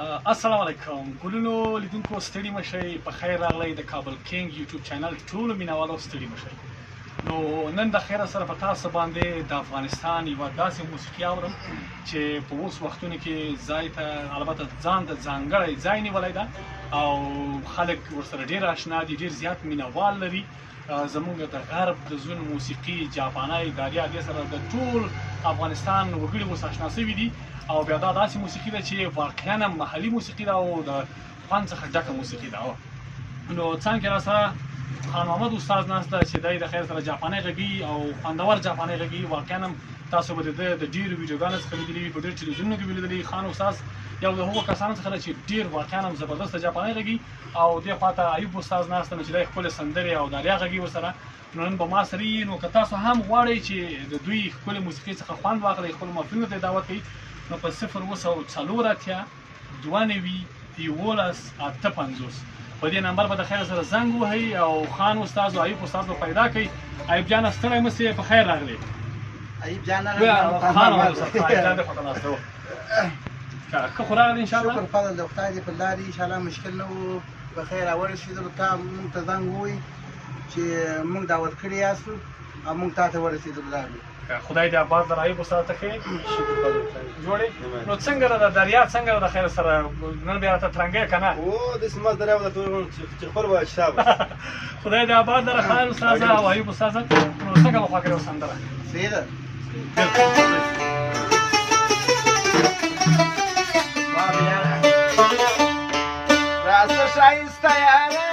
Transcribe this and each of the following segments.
السلام علیکم ګلونو لیدونکو ستړي مشئ په خیر راغلی د کابل کینګ یوټیوب چینل ټولو مینوالو ستړي مشئ نو نن د خیره سره په تاسو باندې د افغانستان یوه داسې موسیقي اورم چې په اوس وختونو کې ځای ته البته ځان ته ځانګړی ځای نیولی ده او خلک ورسره ډېر اشنا دي ډېر زیات مینوال لري زموږ د غرب د زون موسیقي جاپاني داریا دې سره د ټول افغانستان وګړي اوس اشنا شوي دي او بیا دا داسې موسیقي ده چې واقعا محلي موسیقي ده او د خوند څخه ډکه موسیقي ده نو څنګه را سره خان محمد استاد ناست ده چې دی د خیر سره جاپاني غږي او خوندور جاپاني غږي واقعا تاسو به د ډېرو ویډیوګانو څخه لیدلي وي په ډېر ټلویزیونونو کې به لیدلي خان استاد یو د هغو کسانو څخه ده چې ډېر واقعا زبردسته جاپاني غږي او دې خواته ایوب استاد ناست ده چې دی ښکلې سندرې او داریا غږي ورسره نو نن به ما سره وي نو که تاسو هم غواړئ چې د دوی ښکلې موسیقۍ څخه خوند واخلئ خپلو محفلونو ته یې دعوت کوئ نو په 0 2 11 په دې نمبر به د خیر سره زنګ وهئ او خان استاد او ایوب استاد به پیدا کړئ. ایوب جان ستړی مه سئ، په خیر راغلی. ایوب جان خان استاد ایوب جان دې خواته ناست و ښه خو راغلی انشاءالله. شکر فضل د خدای دې په لار انشاءالله مشکل نه و په خیر راورسېدلو. تا موږ ته زنګ ووایي چې موږ دعوت کړي یاستو او موږ تا ته ورسېدلو راغلو. خدای دې آباد در ایوب استاد ته ښې جوړې. نو څنګه ده د دریا څنګه ده د خیر سره نن بیا راته ترنګی که نه داسې مست دریا به درته ووایم چې خپل به شتاب خدای دې آباد لره خان استاذه او ایوب استاذه. نو څنګه به خوا کړې وه سندره صحیح ده. راسته ښایسته یاره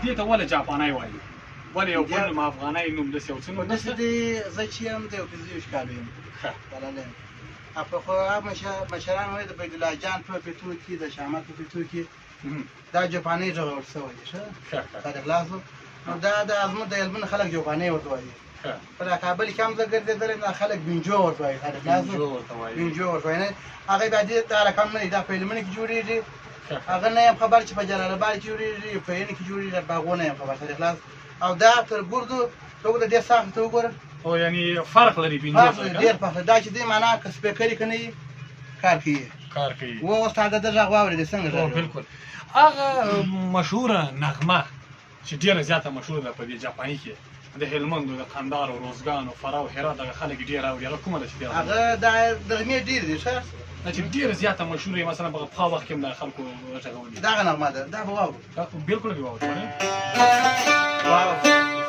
دې ته ولې جاپانۍ وایي ولې یو بل افغانۍ نوم داسې یو څه په نوم داسې نشته دی زه چې یم د یو 15 کالو یم بللی یم پخوا مشران وایي د بیدالله جان په پیتو کې د شامت په پیتو کې دا جاپانۍ ژغورل شوی دی ښه تاریخ لازم نو دا د ازمون د هلمند خلک جاپانۍ ورته وایي په کابل کې هم زه ګرځېدلی یم دا خلک بینجو ورته وایي تاریخ لازم بینجو ورته وایي هغه بیا دې دا رقم نه دی دا په هلمند کې جوړېږي هغه نه یم خبر چې په جلال آباد کې جوړېږي په هند کې جوړېږي باغو نه یم خبر تاریخ لازم او دا تر ګردو ته د ډېر سخت ته وګوره او یعنی فرق لري بینجو سره ډېر فرق دا چې دی معنا که سپیکر یې که نه کار کوي و اوس تا د ده غږ واورېدې څنګه غږ بالکل هغه مشهوره نغمه چې ډېره زیاته مشهوره ده په دې جاپاني کې د هلمند د قندهار او روزګان او فراه او هرات دغه خلک ډېر اوري هغه کومه ده چې هغه دا نغمې ډېرې دي ښه چې ډېره زیاته مشهوره مثلا په پخوا وخت کې هم د خلکو غږولي دغه نغمه ده دا به واورو بالکل به واورو واقعا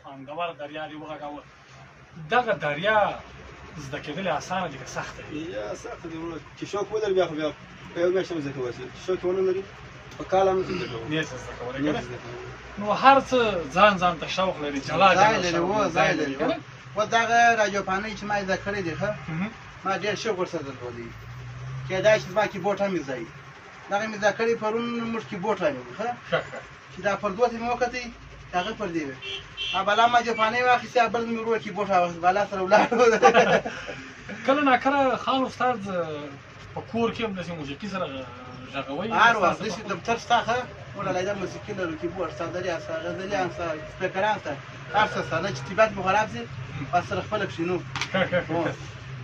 خوندور دریا دی وغږاوه دغه دریا زده کېدل اسانه دي که سخته دي؟ یا سخته دي وروره چې شوق ولري بیا خو بیا په یو میاشت هم زده کولی شي چې شوق ونه لري په کال هم زده کولی نه زده کولی که نو هر څه ځان ته شوق لري جلا ځای لري و دغه راجاپانۍ چې ما زده کړې دي ښه ما ډېر شوق ورسره درلودی کېدای شي زما کیبورډ هم زده وي دغه مې زده کړې پرون موږ کیبورډ رانیوي ښه چې دا پردو ته مې وکتئ هغه پردې وې بلا ما جاپانۍ واخیستې بل مې ورور کیبورډ راواخیست بلا سره ولاړو کله ناکله خان استاد په کور کې هم داسې موسیقي سره غږوئ هر وخت داسې دفتر شته ښه وړلی دا موسیقي لرو کیبورډ شته دریا شته غزلیان شته سپیکران شته هر څه شته نه چې طبیعت مو خراب شي بس سره خپله کښېنو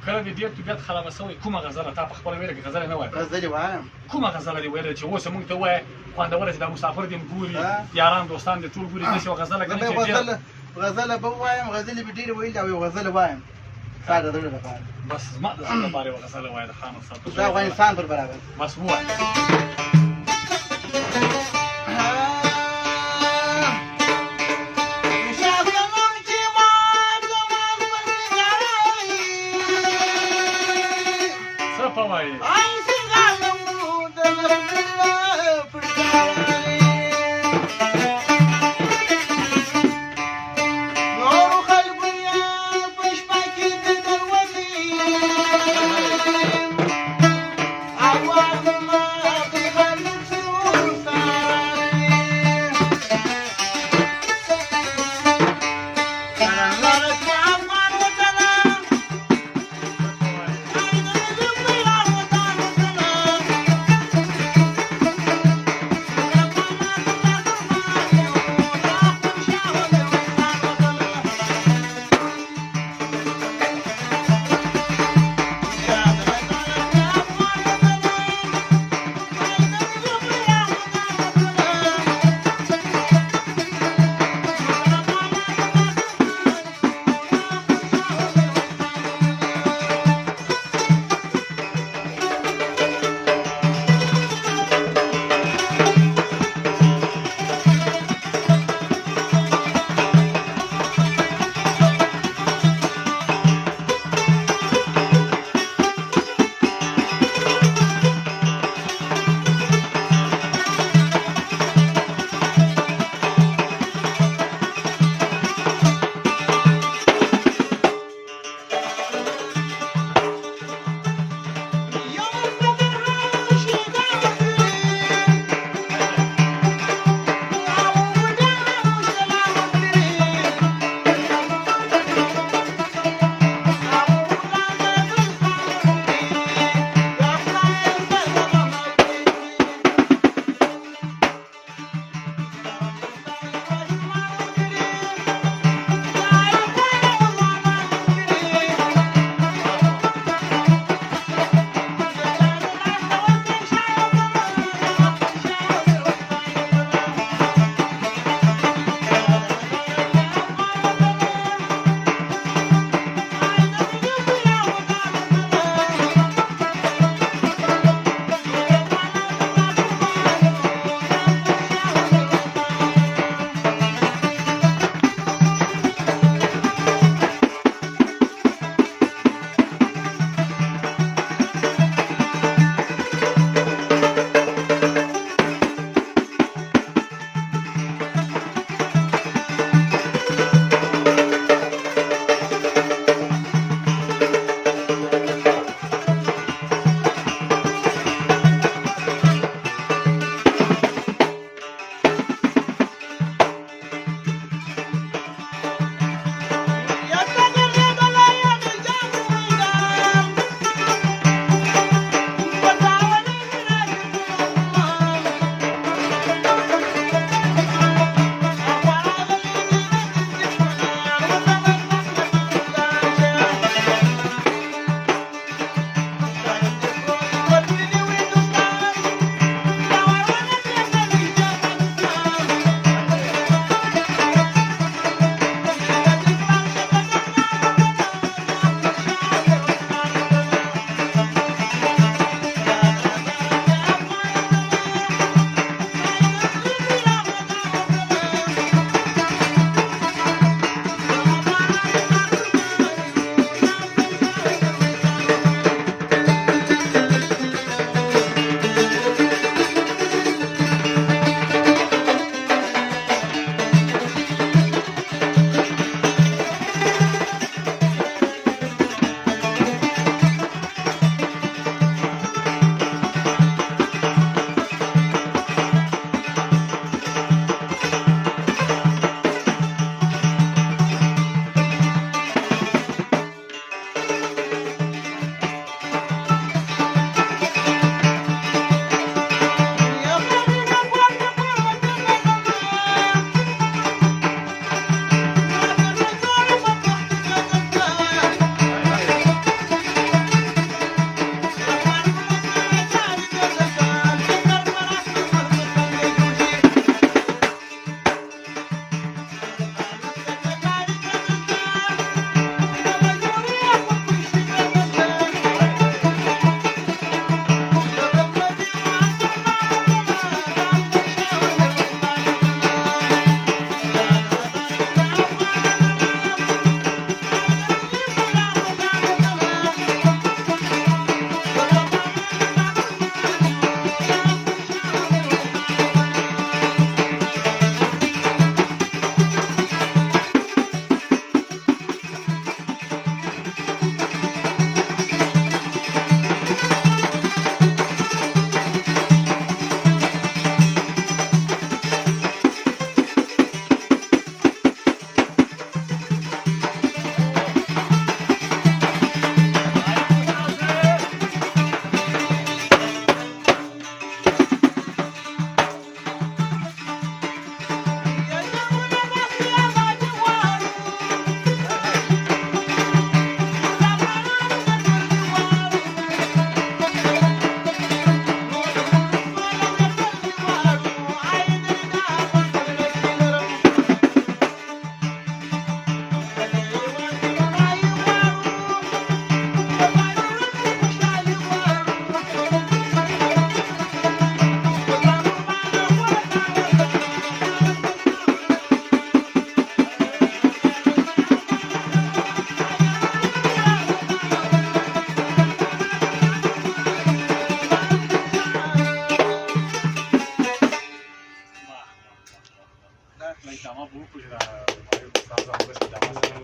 کله دې ډېر طبیعت خرابه شوی کومه غزله تا په خپله ویله کې غزله نه وایې غزلې وایم کومه غزله دې ویله چې اوس یې موږ ته ووایه خوندوره چې دا مسافر دې ګوري یاران دوستان دې ټول ګوري داسې یوه غزله که نه چې ډېر غزله به ووایم غزلې به ډېرې ویلې او یو غزله وایم ستا د زړه لپاره بس زما د زړه لپاره یوه غزله وایه د خان استاد د افغانستان پر برابر بس ووایه څه په وایې لا ادامه به وکړو چې دا استاد هم داسې ادامه سره